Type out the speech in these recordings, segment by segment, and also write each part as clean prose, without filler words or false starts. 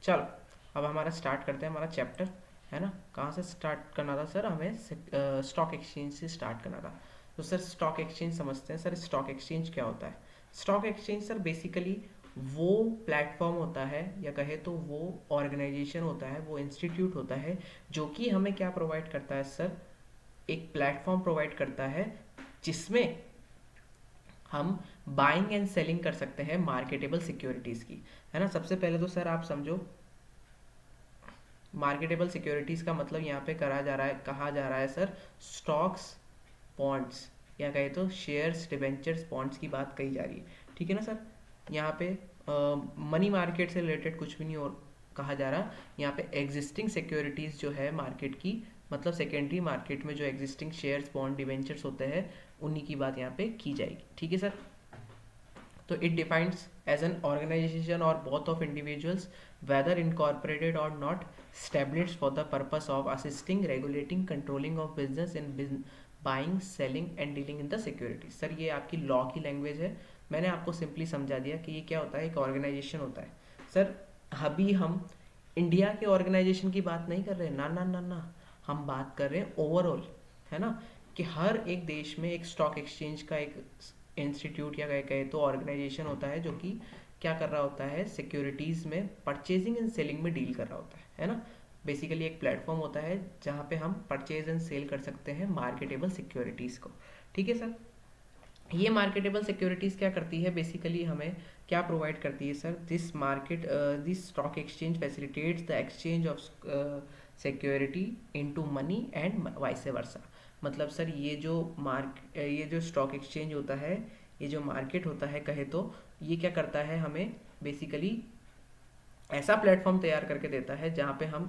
चलो अब हमारा स्टार्ट करते हैं हमारा चैप्टर, है ना। कहाँ से स्टार्ट करना था सर, हमें स्टॉक एक्सचेंज से स्टार्ट करना था। तो सर स्टॉक एक्सचेंज समझते हैं। सर स्टॉक एक्सचेंज क्या होता है? स्टॉक एक्सचेंज सर बेसिकली वो प्लेटफॉर्म होता है, या कहे तो वो ऑर्गेनाइजेशन होता है, वो इंस्टीट्यूट होता है जो कि हमें क्या प्रोवाइड करता है सर, एक प्लेटफॉर्म प्रोवाइड करता है जिसमें हम बाइंग एंड सेलिंग कर सकते हैं मार्केटेबल सिक्योरिटीज़ की, है ना। सबसे पहले तो सर आप समझो, मार्केटेबल सिक्योरिटीज़ का मतलब यहाँ पे करा जा रहा है, कहा जा रहा है सर, स्टॉक्स, बॉन्ड्स, या कहे तो शेयर्स, डिबेंचर्स, बॉन्ड्स की बात कही जा रही है, ठीक है ना सर। यहाँ पे मनी मार्केट से रिलेटेड कुछ भी नहीं और कहा जा रहा। यहाँ पे एग्जिस्टिंग सिक्योरिटीज़ जो है मार्केट की, मतलब सेकेंडरी मार्केट में जो एग्जिस्टिंग शेयर्स, बॉन्ड, डिबेंचर्स होते हैं, उन्हीं की बात यहाँ पे की जाएगी, ठीक है सर। तो it defines as an organization or both of individuals, whether incorporated or not, established for the purpose of assisting, regulating, controlling of business in buying, selling and dealing in the securities। Sir ये आपकी law की language है, मैंने आपको simply समझा दिया कि ये क्या होता है, एक ऑर्गेनाइजेशन होता है सर। अभी हम इंडिया के ऑर्गेनाइजेशन की बात नहीं कर रहे, ना ना ना ना, हम बात कर रहे हैं ओवरऑल, है ना, कि हर एक देश में एक स्टॉक एक्सचेंज का एक इंस्टीट्यूट या कहे तो ऑर्गेनाइजेशन होता है जो कि क्या कर रहा होता है, सिक्योरिटीज़ में परचेजिंग एंड सेलिंग में डील कर रहा होता है ना। बेसिकली एक प्लेटफॉर्म होता है जहाँ पे हम परचेज एंड सेल कर सकते हैं मार्केटेबल सिक्योरिटीज़ को, ठीक है सर। ये मार्केटेबल सिक्योरिटीज़ क्या करती है, बेसिकली हमें क्या प्रोवाइड करती है sir, this stock exchange facilitates the exchange of security into money and vice versa. मतलब सर ये जो स्टॉक एक्सचेंज होता है, ये जो मार्केट होता है कहे तो, ये क्या करता है, हमें बेसिकली ऐसा प्लेटफॉर्म तैयार करके देता है जहाँ पे हम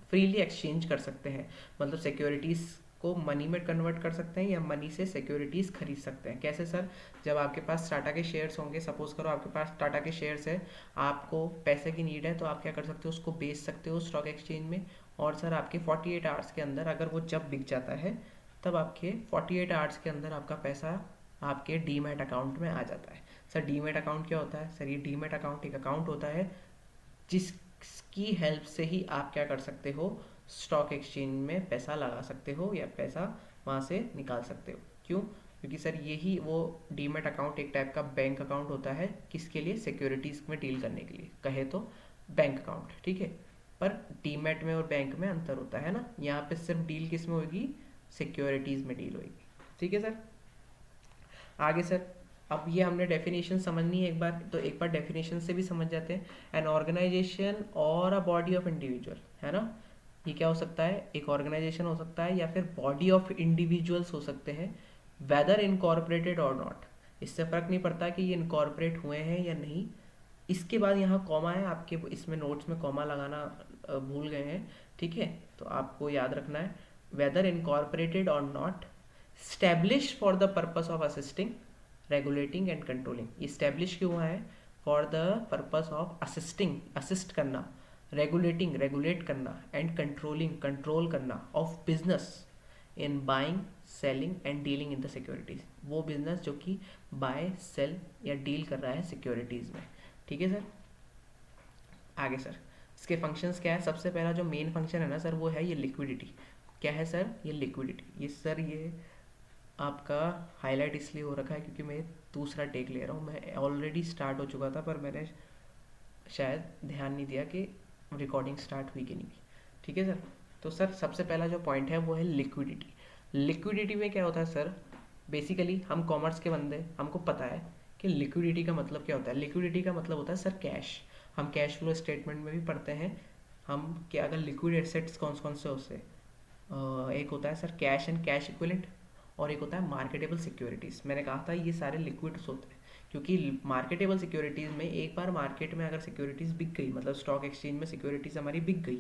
फ्रीली एक्सचेंज कर सकते हैं, मतलब सिक्योरिटीज़ को मनी में कन्वर्ट कर सकते हैं या मनी से सिक्योरिटीज़ खरीद सकते हैं। कैसे सर? जब आपके पास टाटा के शेयर्स होंगे, सपोज करो आपके पास टाटा के शेयर्स है, आपको पैसे की नीड है, तो आप क्या कर सकते हो, उसको बेच सकते हो स्टॉक एक्सचेंज में। और सर आपके 48 आवर्स के अंदर अगर वो जब बिक जाता है, तब आपके 48 आवर्स के अंदर आपका पैसा आपके डीमैट अकाउंट में आ जाता है। सर डीमैट अकाउंट क्या होता है? सर ये डीमैट अकाउंट एक अकाउंट होता है जिसकी हेल्प से ही आप क्या कर सकते हो, स्टॉक एक्सचेंज में पैसा लगा सकते हो या पैसा वहाँ से निकाल सकते हो। क्यों? क्योंकि सर यही वो डीमैट अकाउंट एक टाइप का बैंक अकाउंट होता है, किसके लिए? सिक्योरिटीज़ में डील करने के लिए, कहे तो बैंक अकाउंट, ठीक है। पर डीमैट में और बैंक में अंतर होता है ना, यहाँ पे सिर्फ डील किस में होगी, सिक्योरिटीज़ में डील होगी, ठीक है सर। आगे सर, अब ये हमने डेफिनेशन समझनी है एक बार, तो एक बार डेफिनेशन से भी समझ जाते हैं। एन ऑर्गेनाइजेशन और अ बॉडी ऑफ इंडिविजुअल, है ना। ये क्या हो सकता है, एक ऑर्गेनाइजेशन हो सकता है या फिर बॉडी ऑफ इंडिविजुअल्स हो सकते हैं, वेदर इनकॉर्पोरेटेड और नॉट। इससे फ़र्क नहीं पड़ता कि ये इनकॉर्पोरेट हुए हैं या नहीं। इसके बाद यहाँ कॉमा है, आपके इसमें नोट्स में कॉमा लगाना भूल गए हैं, ठीक है। तो आपको याद रखना है, वेदर इनकॉर्पोरेटेड और not, establish for the purpose of assisting, regulating and controlling. ये स्टैब्लिश क्यों हुआ है? For the purpose of assisting, assist करना, रेगुलेटिंग, रेगुलेट करना, एंड कंट्रोलिंग, कंट्रोल करना, of business in buying, selling and dealing in the securities. वो business जो कि बाय, सेल या डील कर रहा है सिक्योरिटीज़ में, ठीक है सर। आगे सर, इसके फंक्शंस क्या है? सबसे पहला जो मेन फंक्शन है ना सर, वो है ये लिक्विडिटी। क्या है सर? ये लिक्विडिटी। ये सर ये आपका हाईलाइट इसलिए हो रखा है क्योंकि मैं दूसरा टेक ले रहा हूँ, मैं ऑलरेडी स्टार्ट हो चुका था पर मैंने शायद ध्यान नहीं दिया कि रिकॉर्डिंग स्टार्ट हुई कि नहीं, ठीक है सर। तो सर सबसे पहला जो पॉइंट है वो है लिक्विडिटी। लिक्विडिटी में क्या होता है सर, बेसिकली हम कॉमर्स के बंदे, हमको पता है कि लिक्विडिटी का मतलब क्या होता है। लिक्विडिटी का मतलब होता है सर कैश। हम कैश फ्लो स्टेटमेंट में भी पढ़ते हैं हम कि अगर लिक्विड एसेट्स कौन कौन से उससे एक होता है sir cash and cash equivalent, और एक होता है मार्केटेबल सिक्योरिटीज़। मैंने कहा था ये सारे लिक्विड्स होते हैं, क्योंकि मार्केटेबल सिक्योरिटीज़ में एक बार मार्केट में अगर सिक्योरिटीज़ बिक गई, मतलब स्टॉक एक्सचेंज में सिक्योरिटीज़ हमारी बिक गई,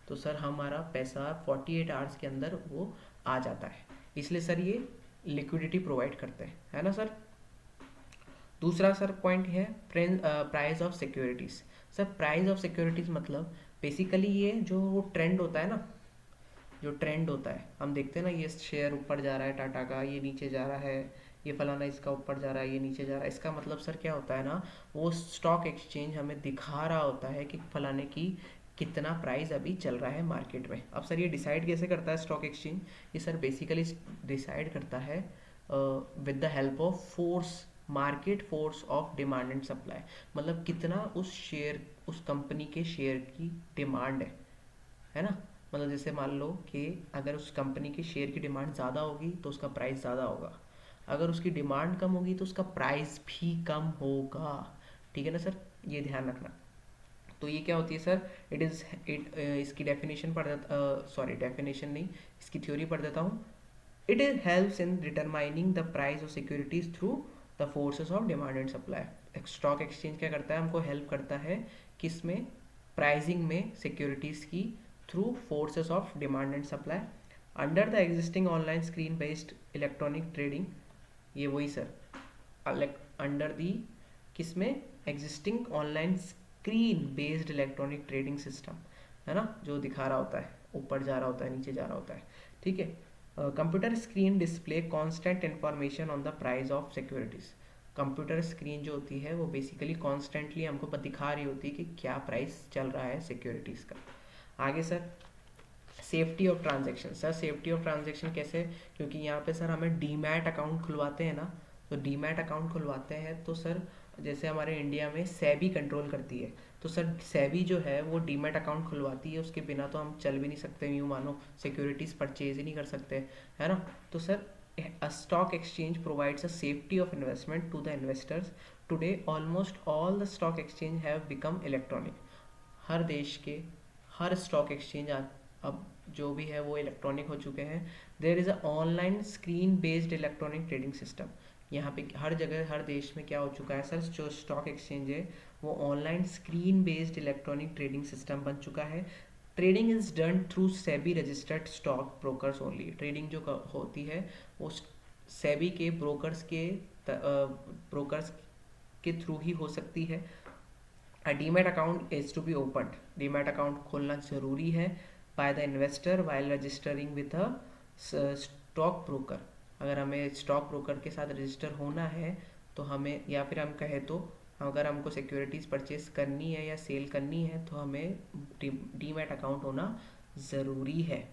तो सर हमारा पैसा 48 आवर्स के अंदर वो आ जाता है। इसलिए सर ये लिक्विडिटी प्रोवाइड करते हैं, है ना सर। दूसरा सर पॉइंट है price of securities. Sir price of securities मतलब बेसिकली ये जो ट्रेंड होता है ना, जो ट्रेंड होता है, हम देखते हैं ना, ये शेयर ऊपर जा रहा है टाटा का, ये नीचे जा रहा है, ये फलाना इसका ऊपर जा रहा है, ये नीचे जा रहा है। इसका मतलब सर क्या होता है ना, वो स्टॉक एक्सचेंज हमें दिखा रहा होता है कि फलाने की कितना प्राइस अभी चल रहा है मार्केट में। अब सर ये डिसाइड कैसे करता है स्टॉक एक्सचेंज? ये सर बेसिकली डिसाइड करता है with the help of force, market force of demand and supply. मतलब कितना उस शेयर, उस कंपनी के शेयर की डिमांड है ना। मतलब जैसे मान लो कि अगर उस कंपनी के शेयर की डिमांड ज़्यादा होगी तो उसका प्राइस ज़्यादा होगा, अगर उसकी डिमांड कम होगी तो उसका प्राइस भी कम होगा। ठीक है ना सर, ये ध्यान रखना। तो ये क्या होती है सर, इट इज़ इट इसकी डेफिनेशन पढ़ देता, सॉरी डेफिनेशन नहीं, इसकी थ्योरी पढ़ देता हूँ। It is helps in determining the price of securities through the forces of demand and supply. Stock exchange क्या करता है, हमको हेल्प करता है किसमें, प्राइसिंग में सिक्योरिटीज की, through forces of demand and supply under the existing online screen based electronic trading. ये वही सर, अंडर दी किसमें, existing online screen based electronic trading system, है ना, जो दिखा रहा होता है, ऊपर जा रहा होता है, नीचे जा रहा होता है। ठीक है। Computer screen display constant information on the price of securities. Computer screen जो होती है वो बेसिकली कॉन्स्टेंटली हमको दिखा रही होती है कि क्या प्राइस चल रहा है सिक्योरिटीज़ का। आगे sir, safety of transaction. Sir safety of transaction कैसे, क्योंकि यहाँ पे सर हमें डीमैट अकाउंट खुलवाते हैं ना, तो डीमैट अकाउंट खुलवाते हैं तो सर जैसे हमारे इंडिया में सेबी कंट्रोल करती है, तो सर सेबी जो है वो डीमैट अकाउंट खुलवाती है, उसके बिना तो हम चल भी नहीं सकते, यूँ मानो सिक्योरिटीज़ परचेज ही नहीं कर सकते, है ना। तो sir a stock exchange provides a safety of investment to the investors. Today almost all the stock exchange have become electronic. हर देश के हर स्टॉक एक्सचेंज अब जो भी है वो इलेक्ट्रॉनिक हो चुके हैं। There is a online screen based electronic trading system. यहाँ पे हर जगह हर देश में क्या हो चुका है सर, जो स्टॉक एक्सचेंज है वो online screen based electronic trading system बन चुका है। Trading is done through SEBI registered stock brokers only. Trading जो होती है वो सेबी के ब्रोकर्स के थ्रू ही हो सकती है। Demat account is to be open. Demat account खोलना जरूरी है by the investor while registering with a stock broker. अगर हमें स्टॉक ब्रोकर के साथ रजिस्टर होना है तो हमें, या फिर हम कहें तो अगर हमको सिक्योरिटीज़ परचेज करनी है या सेल करनी है तो हमें डीमैट अकाउंट होना ज़रूरी है।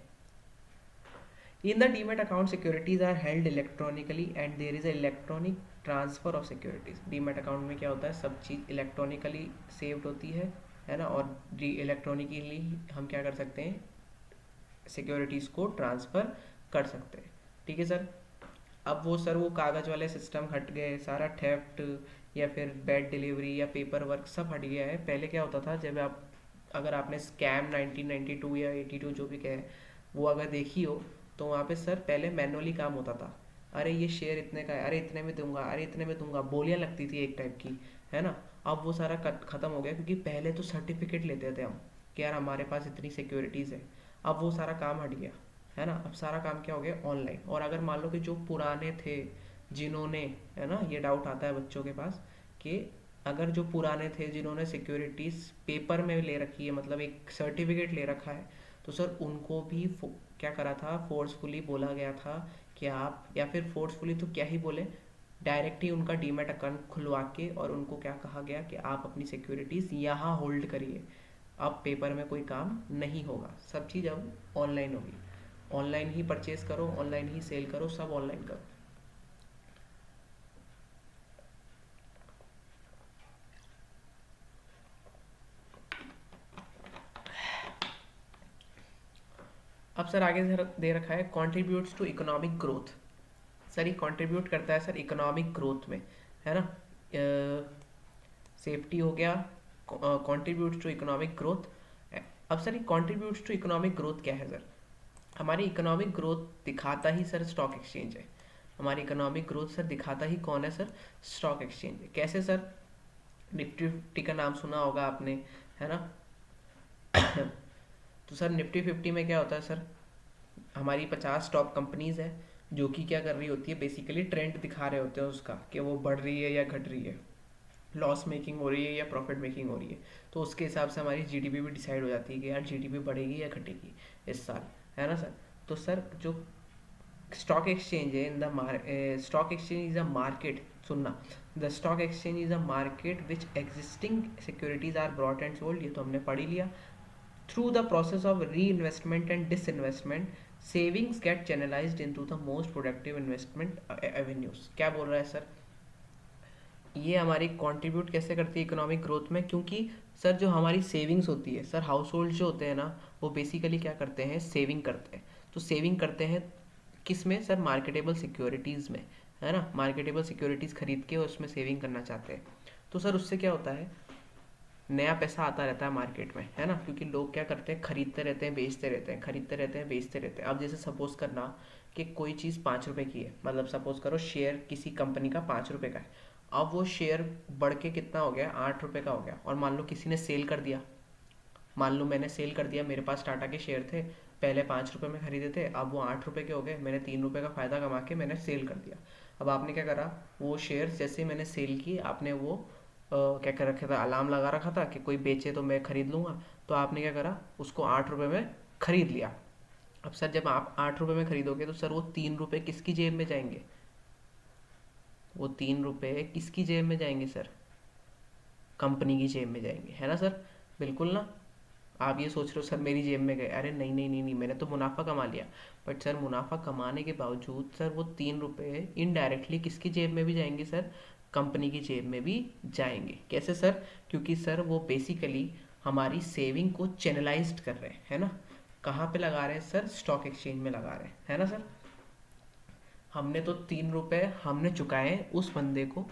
In the Demat account, securities are held electronically and there is a electronic transfer of securities. Demat account में क्या होता है, सब चीज़ इलेक्ट्रॉनिकली सेव्ड होती है ना, और इलेक्ट्रॉनिकली हम क्या कर सकते हैं, सिक्योरिटीज़ को ट्रांसफ़र कर सकते हैं। ठीक है सर। अब वो सर वो कागज़ वाले सिस्टम हट गए, सारा थेफ्ट या फिर बैड डिलीवरी या पेपर वर्क सब हट गया है। पहले क्या होता था, जब आप, अगर आपने स्कैम 1992 या 82 जो भी कहे वो अगर देखी हो, तो वहाँ पे सर पहले मैनुअली काम होता था। अरे ये शेयर इतने का है, अरे इतने में दूंगा, अरे इतने में दूंगा, बोलियाँ लगती थी एक टाइप की, है ना। अब वो सारा ख़त्म हो गया, क्योंकि पहले तो सर्टिफिकेट लेते थे हम कि यार हमारे पास इतनी सिक्योरिटीज़ है। अब वो सारा काम हट गया, है ना। अब सारा काम क्या हो गया, ऑनलाइन। और अगर मान लो कि जो पुराने थे, जिन्होंने, है ना, ये डाउट आता है बच्चों के पास कि अगर जो पुराने थे जिन्होंने सिक्योरिटीज़ पेपर में ले रखी है, मतलब एक सर्टिफिकेट ले रखा है, तो सर उनको भी क्या करा था, फोर्सफुली बोला गया था कि आप, या फिर फोर्सफुली तो क्या ही बोले, डायरेक्ट ही उनका डीमैट अकाउंट खुलवा के और उनको क्या कहा गया कि आप अपनी सिक्योरिटीज़ यहाँ होल्ड करिए, अब पेपर में कोई काम नहीं होगा, सब चीज़ अब ऑनलाइन होगी। ऑनलाइन ही परचेज करो, ऑनलाइन ही सेल करो, सब ऑनलाइन करो। अब सर आगे सर दे रखा है contributes to economic growth. Sir ये कंट्रीब्यूट करता है सर इकोनॉमिक ग्रोथ में, है ना। सेफ्टी हो गया, कंट्रीब्यूट्स टू इकोनॉमिक ग्रोथ। अब सर ये कंट्रीब्यूट्स टू इकोनॉमिक ग्रोथ क्या है सर, हमारी इकोनॉमिक ग्रोथ दिखाता ही सर स्टॉक एक्सचेंज है। हमारी इकोनॉमिक ग्रोथ सर दिखाता ही कौन है सर, स्टॉक एक्सचेंज है। कैसे सर, निफ्टी फिफ्टी का नाम सुना होगा आपने, है ना। तो सर निफ्टी फिफ्टी में क्या होता है सर, हमारी 50 टॉप कंपनीज है जो कि क्या कर रही होती है, बेसिकली ट्रेंड दिखा रहे होते हैं उसका कि वो बढ़ रही है या घट रही है, लॉस मेकिंग हो रही है या प्रॉफिट मेकिंग हो रही है। तो उसके हिसाब से हमारी जीडीपी भी डिसाइड हो जाती है कि यार जीडीपी बढ़ेगी या घटेगी इस साल, है ना सर। तो सर जो स्टॉक एक्सचेंज है in the stock exchange is a market, सुनना, the stock exchange is a market which existing securities are brought and sold, ये तो हमने पढ़ ही लिया। Through the process of reinvestment and disinvestment savings get channelized into the most productive investment avenues. क्या बोल रहा है सर, ये हमारी कंट्रीब्यूट कैसे करती है इकोनॉमिक ग्रोथ में, क्योंकि सर जो हमारी सेविंग्स होती है सर, हाउस होल्ड जो होते हैं ना, वो बेसिकली क्या करते हैं, सेविंग करते हैं। तो सेविंग करते हैं किस में सर, मार्केटेबल सिक्योरिटीज़ में, है ना, मार्केटेबल सिक्योरिटीज़ खरीद के उसमें सेविंग करना चाहते हैं। तो सर उससे क्या होता है, नया पैसा आता रहता है मार्केट में, है ना, क्योंकि लोग क्या करते हैं, खरीदते रहते हैं बेचते रहते हैं, खरीदते रहते हैं बेचते रहते हैं। अब जैसे सपोज करना कि कोई चीज़ 5 रुपए की है, मतलब सपोज करो शेयर किसी कंपनी का 5 रुपए का है, अब वो शेयर बढ़ के कितना हो गया, 8 रुपए का हो गया, और मान लो किसी ने सेल कर दिया, मान लो मैंने सेल कर दिया, मेरे पास टाटा के शेयर थे, पहले 5 रुपए में खरीदे थे, अब वो 8 रुपए के हो गए, मैंने 3 रुपए का फ़ायदा कमा के मैंने सेल कर दिया। अब आपने क्या करा, वो शेयर जैसे मैंने सेल किए, आपने वो क्या कर रखा था, अलार्म लगा रखा था कि कोई बेचे तो मैं खरीद लूँगा, तो आपने क्या करा, उसको 8 रुपए में खरीद लिया। अब सर जब आप 8 रुपए में खरीदोगे तो सर वो 3 रुपए किसकी जेब में जाएंगे, वो 3 रुपए किसकी जेब में जाएंगे सर, कंपनी की जेब में जाएंगे, है ना सर, बिल्कुल ना। आप ये सोच रहे हो सर मेरी जेब में गए, अरे नहीं नहीं नहीं नहीं, मैंने तो मुनाफा कमा लिया, बट सर मुनाफा कमाने के बावजूद सर वो 3 रुपए इनडायरेक्टली किसकी जेब में भी जाएंगे सर, कंपनी की जेब में भी जाएंगे। कैसे सर, क्योंकि सर वो बेसिकली हमारी सेविंग को चैनलाइज्ड कर रहे हैं, है ना। कहाँ पे लगा रहे हैं सर, स्टॉक एक्सचेंज में लगा रहे हैं, है ना सर। हमने तो 3 रुपए हमने चुकाए हैं उस बंदे को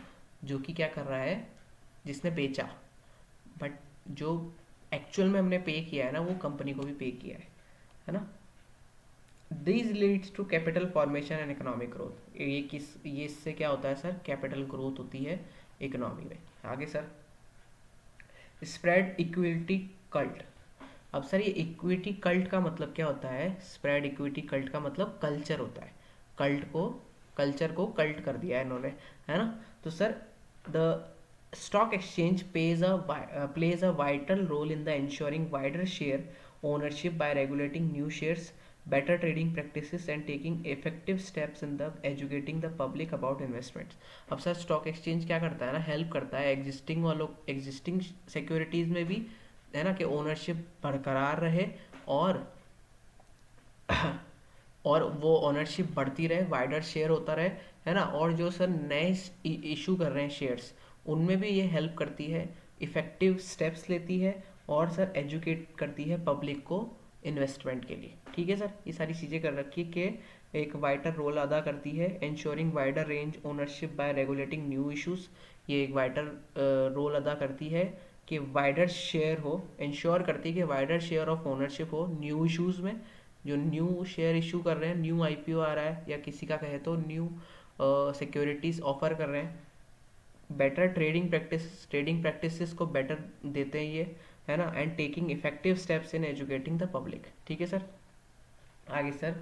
जो कि क्या कर रहा है, जिसने बेचा, बट जो एक्चुअल में हमने पे किया है ना, वो कंपनी को भी पे किया है ना। This leads to capital formation and economic growth, ये इससे क्या होता है सर, कैपिटल ग्रोथ होती है इकोनॉमी में। आगे सर, स्प्रेड इक्विटी कल्ट। अब सर ये इक्विटी कल्ट का मतलब क्या होता है, स्प्रेड इक्विटी कल्ट का मतलब कल्चर होता है, कल्ट को, कल्चर को कल्ट कर दिया है इन्होंने, है ना। तो sir the stock exchange plays a vital role in the ensuring wider share ownership by regulating new shares, better trading practices and taking effective steps in the educating the public about investments। अब sir stock exchange क्या करता है ना, help करता है existing वालों, existing securities में भी, है ना, कि ओनरशिप बरकरार रहे, और और वो ओनरशिप बढ़ती रहे, वाइडर शेयर होता रहे, है ना। और जो सर नए इशू कर रहे हैं शेयर्स, उनमें भी ये हेल्प करती है, इफ़ेक्टिव स्टेप्स लेती है, और सर एजुकेट करती है पब्लिक को इन्वेस्टमेंट के लिए। ठीक है सर, ये सारी चीज़ें कर रखी है कि एक वाइटर रोल अदा करती है, ensuring wider range ownership bye regulating new issues, ये एक वाइटर रोल अदा करती है कि वाइडर शेयर हो, इंश्योर करती है कि वाइडर शेयर ऑफ ओनरशिप हो न्यू इशूज़ में, जो न्यू शेयर इशू कर रहे हैं, न्यू आईपीओ आ रहा है, या किसी का कहे तो न्यू सिक्योरिटीज़ ऑफर कर रहे हैं, बेटर ट्रेडिंग प्रैक्टिसेस को बेटर देते हैं ये, है ना, and taking effective steps in educating the public. ठीक है सर। आगे sir,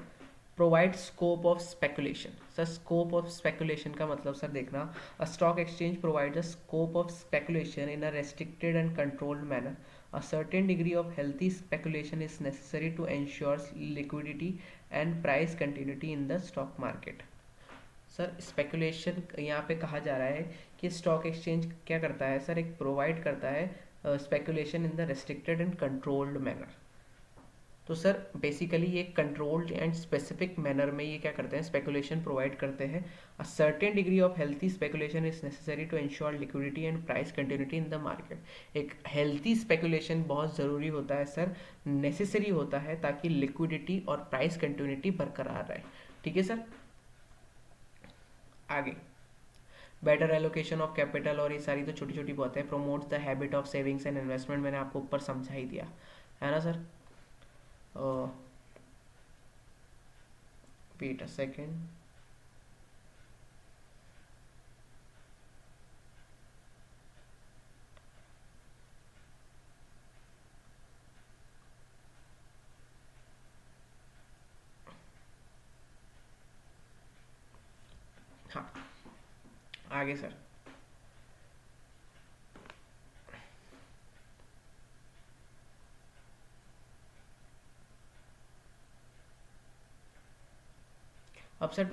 provide scope of speculation. Sir scope of speculation का मतलब सर देखना, a stock exchange provide a scope of speculation in a restricted and controlled manner, a certain degree of healthy speculation is necessary to ensure liquidity and price continuity in the stock market। Sir speculation यहाँ पे कहा जा रहा है कि stock exchange क्या करता है सर, एक प्रोवाइड करता है speculation in the restricted and controlled manner. तो सर बेसिकली ये कंट्रोल्ड एंड स्पेसिफिक मैनर में ये क्या करते हैं, स्पेकुलेशन प्रोवाइड करते हैं। A certain degree of healthy speculation is necessary to ensure liquidity and price continuity in the market. एक हेल्थी स्पेकुलेशन बहुत ज़रूरी होता है सर, नेसेसरी होता है, ताकि लिक्विडिटी और प्राइस कंटिन्यूटी बरकरार रहे। ठीक है सर। आगे, बेटर एलोकेशन ऑफ कैपिटल, और ये सारी तो छोटी छोटी बातें हैं। Promotes the habit of savings and investment, मैंने आपको ऊपर समझा ही दिया, है ना सर। वेट अ सेकेंड, हाँ आगे सर, अब सर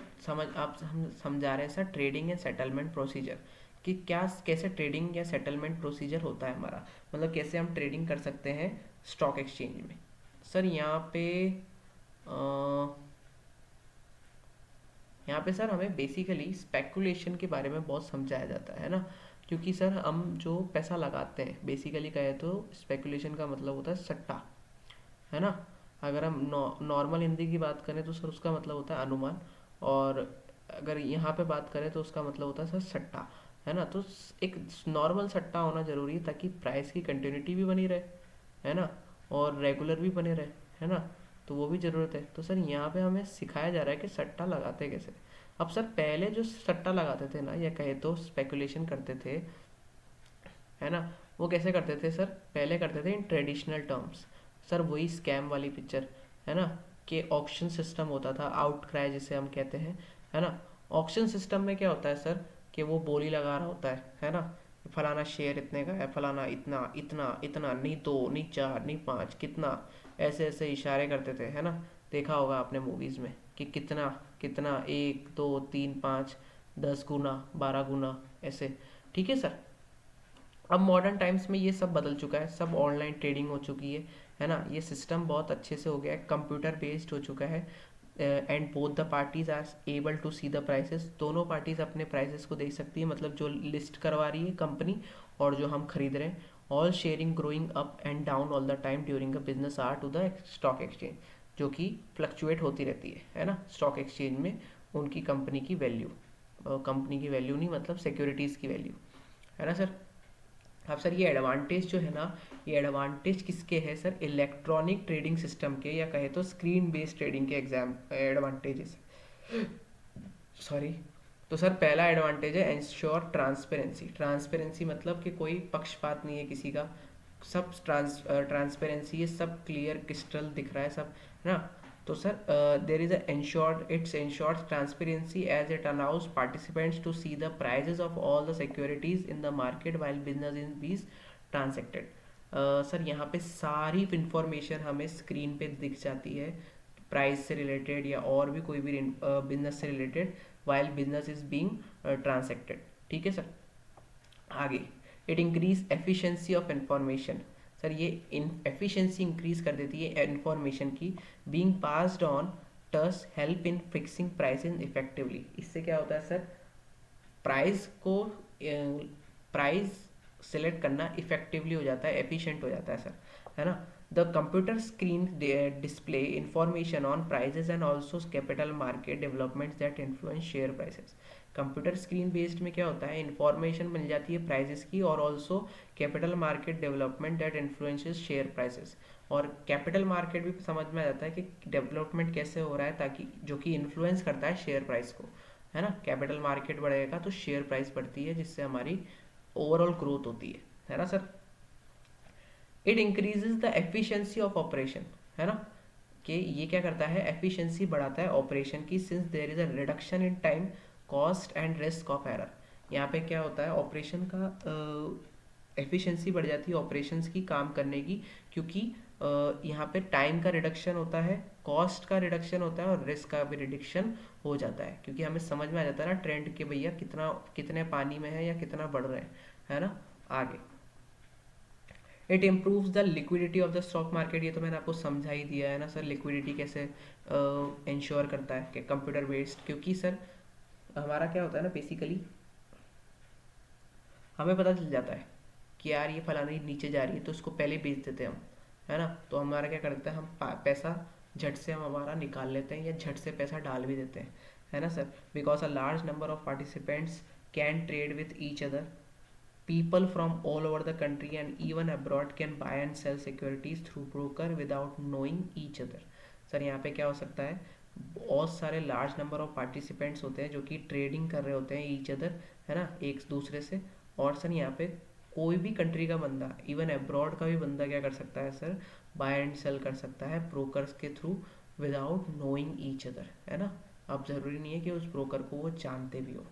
हम समझा रहे हैं sir trading and settlement procedure, कि क्या कैसे ट्रेडिंग या सेटलमेंट प्रोसीजर होता है हमारा, मतलब कैसे हम ट्रेडिंग कर सकते हैं स्टॉक एक्सचेंज में। सर यहाँ पे सर हमें बेसिकली स्पेकुलेशन के बारे में बहुत समझाया जाता है ना, क्योंकि सर हम जो पैसा लगाते हैं बेसिकली कहे तो स्पेकुलेशन का मतलब होता है सट्टा, है ना। अगर हम नॉर्मल हिंदी की बात करें तो सर उसका मतलब होता है अनुमान, और अगर यहाँ पे बात करें तो उसका मतलब होता है सर सट्टा, है ना। तो एक नॉर्मल सट्टा होना जरूरी है ताकि प्राइस की कंटिन्यूटी भी बनी रहे, है ना, और रेगुलर भी बने रहे, है ना। तो वो भी ज़रूरत है। तो सर यहाँ पे हमें सिखाया जा रहा है कि सट्टा लगाते कैसे। अब सर पहले जो सट्टा लगाते थे ना, या कहे तो स्पेकुलेशन करते थे, है ना, वो कैसे करते थे सर, पहले करते थे इन ट्रेडिशनल टर्म्स। सर वही स्कैम वाली पिक्चर, है ना, कि ऑक्शन सिस्टम होता था, आउटक्राई जिसे हम कहते हैं, है ना। ऑक्शन सिस्टम में क्या होता है सर, कि वो बोली लगा रहा होता है ना, फलाना शेयर इतने का है, फलाना इतना इतना इतना, नहीं दो नहीं चार नहीं पाँच, कितना, ऐसे ऐसे इशारे करते थे, है ना। देखा होगा आपने मूवीज़ में कि कितना कितना, एक दो तीन पाँच, 10 गुना 12 गुना, ऐसे। ठीक है सर। अब मॉडर्न टाइम्स में ये सब बदल चुका है, सब ऑनलाइन ट्रेडिंग हो चुकी है ना। ये सिस्टम बहुत अच्छे से हो गया है, कंप्यूटर बेस्ड हो चुका है, and both the parties are able to see the prices. दोनों पार्टीज अपने प्राइसेस को देख सकती है, मतलब जो लिस्ट करवा रही है कंपनी और जो हम खरीद रहे हैं। All sharing growing up and down all the time during a business are to the stock exchange, जो कि फ्लक्चुएट होती रहती है ना, स्टॉक एक्सचेंज में उनकी कंपनी की वैल्यू, कंपनी की वैल्यू नहीं मतलब सिक्योरिटीज़ की वैल्यू, है ना सर। अब सर ये एडवांटेज जो है ना, ये एडवांटेज किसके हैं सर, इलेक्ट्रॉनिक ट्रेडिंग सिस्टम के, या कहे तो स्क्रीन बेस्ड ट्रेडिंग के एग्जाम एडवांटेजेस, सॉरी। तो सर पहला एडवांटेज है इंश्योर ट्रांसपेरेंसी। ट्रांसपेरेंसी मतलब कि कोई पक्षपात नहीं है किसी का, सब ट्रांसपेरेंसी है, सब क्लियर क्रिस्टल दिख रहा है सब, है ना। तो sir there is ensured, it's ensured transparency as it allows participants to see the prices of all the securities in the market while business in बीज ट्रांसेक्टेड। सर यहाँ पे सारी इंफॉर्मेशन हमें स्क्रीन पे दिख जाती है, प्राइस से रिलेटेड या और भी कोई भी बिजनेस से related, while business is being transacted. ठीक है सर। आगे, it increase efficiency of information. Sir ये एफिशिएंसी इंक्रीज कर देती है इंफॉर्मेशन की, being passed on thus help in fixing prices effectively. इससे क्या होता है सर, प्राइस को प्राइस सिलेक्ट करना इफेक्टिवली हो जाता है, एफिशिएंट हो जाता है सर, है ना। The computer screen display information on prices and also capital market developments that influence share prices. Computer screen based में क्या होता है, इंफॉर्मेशन मिल जाती है प्राइजेस की, और also capital market development that influences share prices. और कैपिटल मार्केट भी समझ में आ जाता है कि डेवलपमेंट कैसे हो रहा है, ताकि जो कि इन्फ्लुएंस करता है शेयर प्राइस को, है ना। कैपिटल मार्केट बढ़ेगा तो शेयर प्राइस बढ़ती है, जिससे हमारी ओवरऑल ग्रोथ होती है ना sir. It increases the efficiency of operation, है ना, कि ये क्या करता है, एफिशिएंसी बढ़ाता है ऑपरेशन की, since there is a reduction in time cost and risk of error. यहाँ पे क्या होता है, ऑपरेशन का एफिशिएंसी बढ़ जाती है ऑपरेशंस की, काम करने की, क्योंकि यहाँ पे टाइम का रिडक्शन होता है, कॉस्ट का रिडक्शन होता है, और रिस्क का भी रिडक्शन हो जाता है, क्योंकि हमें समझ में आ जाता है ना ट्रेंड के भैया कितना कितने पानी में है या कितना बढ़ रहे हैं, है ना। आगे, it improves the liquidity of the stock market. ये तो मैंने आपको समझा ही दिया है ना सर, लिक्विडिटी कैसे इंश्योर करता है कि कंप्यूटर बेस्ड, क्योंकि सर हमारा क्या होता है ना, बेसिकली हमें पता चल जाता है कि यार ये फलानी नीचे जा रही है, तो उसको पहले बेच देते हैं हम, है ना। तो हमारा क्या करते हैं, हम पैसा झट से हम हमारा निकाल लेते हैं, या झट से पैसा डाल भी देते हैं, है ना sir. Because a large number of participants can trade with each other, people from all over the country and even abroad can buy and sell securities through broker without knowing each other। Sir यहाँ पे क्या हो सकता है, बहुत सारे large number of participants होते हैं जो कि ट्रेडिंग कर रहे होते हैं ईच अदर, है ना, एक दूसरे से। और सर यहाँ पे कोई भी कंट्री का बंदा, इवन अब्रॉड का भी बंदा क्या कर सकता है सर, बाय एंड सेल कर सकता है ब्रोकर्स के through without knowing each other, है ना। अब ज़रूरी नहीं है कि उस ब्रोकर को वो जानते भी हो।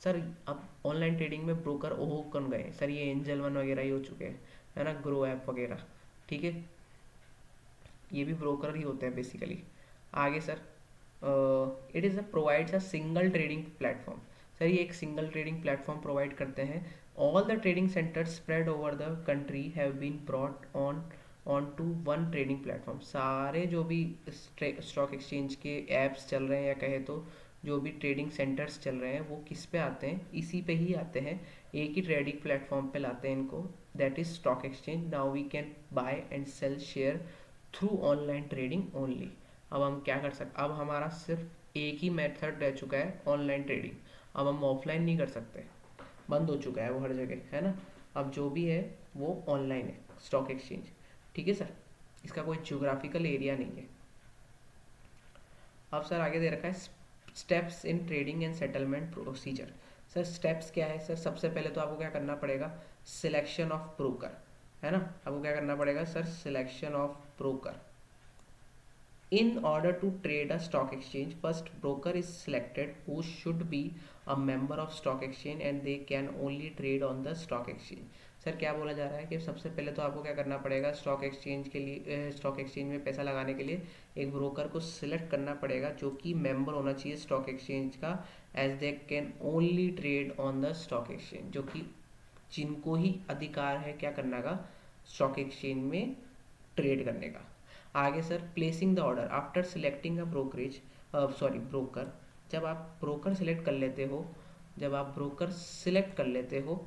सर अब ऑनलाइन ट्रेडिंग में ब्रोकर ओहो कौन गए सर, ये एंजल वन वगैरह ही हो चुके हैं, है ना, ग्रो ऐप वगैरह। ठीक है, ये भी ब्रोकर ही होते हैं बेसिकली। आगे sir, it is a provides a single trading platform. Sir ये एक सिंगल ट्रेडिंग प्लेटफॉर्म प्रोवाइड करते हैं। All the trading centres spread over the country have been brought on to one trading platform. सारे जो भी stock exchange के apps चल रहे हैं, या कहे तो जो भी ट्रेडिंग सेंटर्स चल रहे हैं, वो किस पे आते हैं, इसी पे ही आते हैं, एक ही ट्रेडिंग प्लेटफॉर्म पे लाते हैं इनको, that is stock exchange. Now we can buy and sell share through online trading only. अब हम क्या कर सकते, अब हमारा सिर्फ एक ही मेथड रह चुका है ऑनलाइन ट्रेडिंग। अब हम ऑफलाइन नहीं कर सकते, बंद हो चुका है वो हर जगह, है ना। अब जो भी है वो ऑनलाइन है, स्टॉक एक्सचेंज। ठीक है सर, इसका कोई ज्योग्राफिकल एरिया नहीं है। अब सर आगे दे रखा है steps in trading and settlement procedure. Sir steps क्या है सर, सबसे पहले तो आपको क्या करना पड़ेगा, सिलेक्शन ऑफ ब्रोकर, है ना। आपको क्या करना पड़ेगा sir, selection of broker. In order to trade a stock exchange, first broker is selected who should be a member of stock exchange and they can only trade on the stock exchange। Sir क्या बोला जा रहा है कि सबसे पहले तो आपको क्या करना पड़ेगा, स्टॉक एक्सचेंज के लिए, स्टॉक एक्सचेंज में पैसा लगाने के लिए एक ब्रोकर को सिलेक्ट करना पड़ेगा जो कि मेंबर होना चाहिए स्टॉक एक्सचेंज का, as they can only trade on the stock exchange, जो कि जिनको ही अधिकार है क्या करने का, स्टॉक एक्सचेंज में ट्रेड करने का। आगे sir placing the order after selecting a brokerage, sorry broker. जब आप ब्रोकर सिलेक्ट कर लेते हो, जब आप ब्रोकर सिलेक्ट कर लेते हो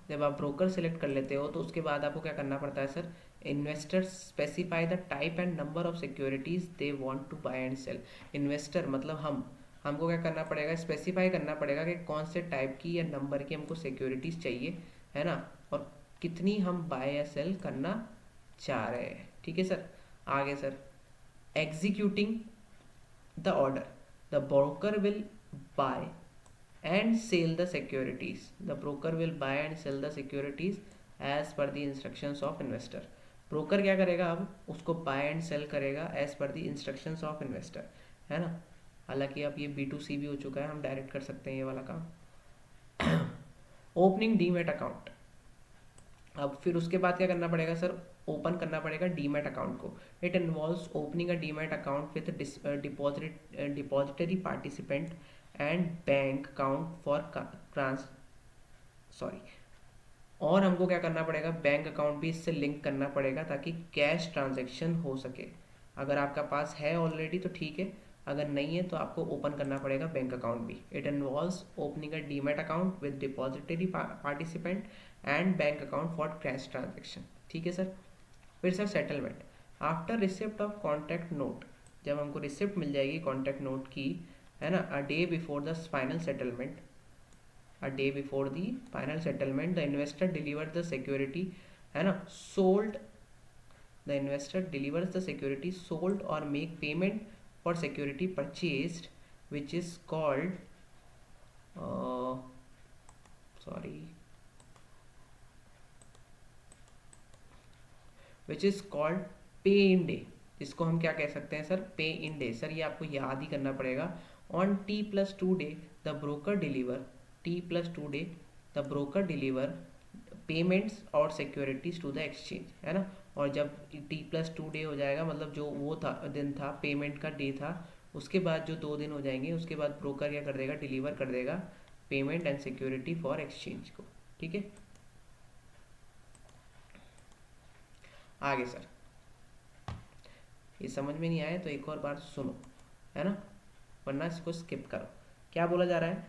जब आप ब्रोकर सिलेक्ट कर लेते हो तो उसके बाद आपको क्या करना पड़ता है sir, investors specify the type and number of securities they want to buy and sell. Investor मतलब हमको क्या करना पड़ेगा, स्पेसिफाई करना पड़ेगा कि कौन से टाइप की या नंबर की हमको सिक्योरिटीज चाहिए, है ना, और कितनी हम बाय या सेल करना चाह रहे हैं। ठीक है सर। आगे sir executing the order, the broker will buy and sell the securities, the broker will buy and sell the securities as per the instructions of investor। Broker क्या करेगा, अब उसको बाय एंड सेल करेगा as per the instructions of investor, है ना। हालांकि अब ये B2C भी हो चुका है, हम डायरेक्ट कर सकते हैं ये वाला काम। ओपनिंग डीमेट अकाउंट, अब फिर उसके बाद क्या करना पड़ेगा सर, ओपन करना पड़ेगा डीमेट अकाउंट को। It involves opening a demat account with depository participant and bank account for trans sorry और हमको क्या करना पड़ेगा, बैंक अकाउंट भी इससे लिंक करना पड़ेगा ताकि कैश ट्रांजैक्शन हो सके। अगर आपका पास है ऑलरेडी तो ठीक है, अगर नहीं है तो आपको ओपन करना पड़ेगा बैंक अकाउंट भी। It involves opening a demat account with depository participant and bank account for cash transaction. ठीक है सर। फिर sir settlement after receipt of contract note, जब हमको रिसिप्ट मिल जाएगी कॉन्ट्रैक्ट नोट की, है ना, a day before the final settlement, a day before the final settlement the investor delivers the security, है ना, sold, the investor delivers the security sold or make payment for security purchased which is called uh, sorry which is called पे in day. इसको हम क्या कह सकते हैं sir, पे इन डे। सर ये आपको याद ही करना पड़ेगा। On T+2 day the broker deliver, T+2 day the broker deliver payments और सिक्योरिटीज टू द एक्सचेंज, है ना। और जब T+2 डे हो जाएगा, मतलब जो वो था दिन था, पेमेंट का डे था, उसके बाद जो 2 दिन हो जाएंगे, उसके बाद ब्रोकर क्या कर देगा, डिलीवर कर देगा payment and security for exchange को। ठीक है। आगे सर ये समझ में नहीं आया तो एक और बार सुनो, है ना, वरना इसको स्किप करो। क्या बोला जा रहा है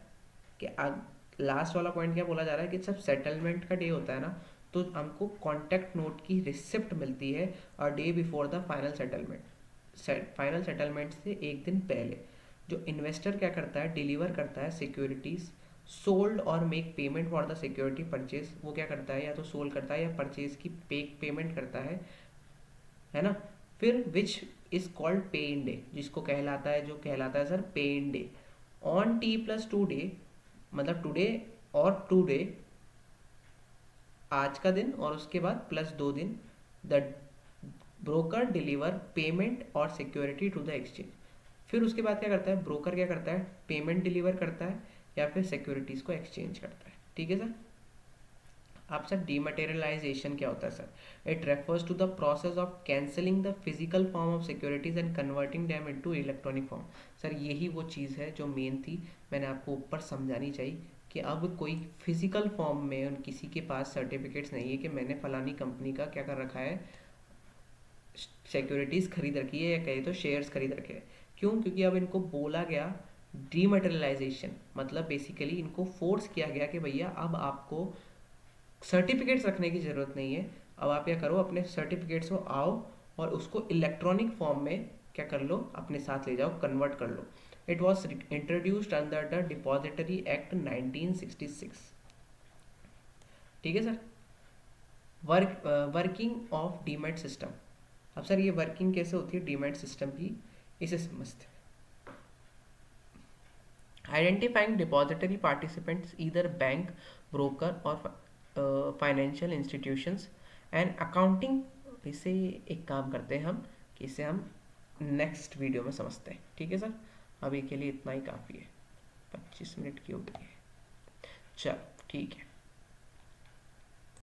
कि लास्ट वाला पॉइंट क्या बोला जा रहा है कि जब सेटलमेंट का डे होता है ना, तो हमको कॉन्टैक्ट नोट की रिसिप्ट मिलती है और day before the final settlement, final settlement से एक दिन पहले जो इन्वेस्टर क्या करता है, डिलीवर करता है सिक्योरिटीज सोल्ड और make payment for the security purchase. वो क्या करता है, या तो सोल्ड करता है या परचेज की पेमेंट करता है ना। फिर विच इज कॉल्ड पे इन डे, जिसको कहलाता है, जो कहलाता है सर पे in day. On T+2 day, मतलब टुडे और टुडे आज का दिन और उसके बाद +2 दिन, द ब्रोकर डिलीवर पेमेंट और सिक्योरिटी टू द एक्सचेंज। फिर उसके बाद क्या करता है ब्रोकर, क्या करता है, पेमेंट डिलीवर करता है या फिर सिक्योरिटीज को एक्सचेंज करता है। ठीक है सर। आप सर डीमटेरियलाइजेशन क्या होता है sir? It refers to the process of cancelling the physical form of securities and converting them into electronic form. Sir यही वो चीज़ है जो मेन थी, मैंने आपको ऊपर समझानी चाहिए कि अब कोई फिजिकल फॉर्म में उन किसी के पास सर्टिफिकेट्स नहीं है कि मैंने फलानी कंपनी का क्या कर रखा है, सिक्योरिटीज़ खरीद रखी है या कहे तो शेयर्स खरीद रखे हैं। क्यों? क्योंकि अब इनको बोला गया डीमटेरियलाइजेशन, मतलब बेसिकली इनको फोर्स किया गया कि भैया अब आपको सर्टिफिकेट्स रखने की ज़रूरत नहीं है, अब आप क्या करो, अपने सर्टिफिकेट्स को आओ और उसको इलेक्ट्रॉनिक फॉर्म में क्या कर लो, अपने साथ ले जाओ, कन्वर्ट कर लो। It was introduced under the depository act 1966। ठीक है sir. Working of demat system. अब सर ये वर्किंग कैसे होती है डीमैट सिस्टम की, इसे समझते हैं। Identifying depository participants either bank, broker और फाइनेंशियल इंस्टीट्यूशंस एंड अकाउंटिंग। इसे एक काम करते हैं हम कि इसे हम नेक्स्ट वीडियो में समझते हैं। ठीक है सर, अभी के लिए इतना ही काफ़ी है, 25 मिनट की हो गई है। चल ठीक है।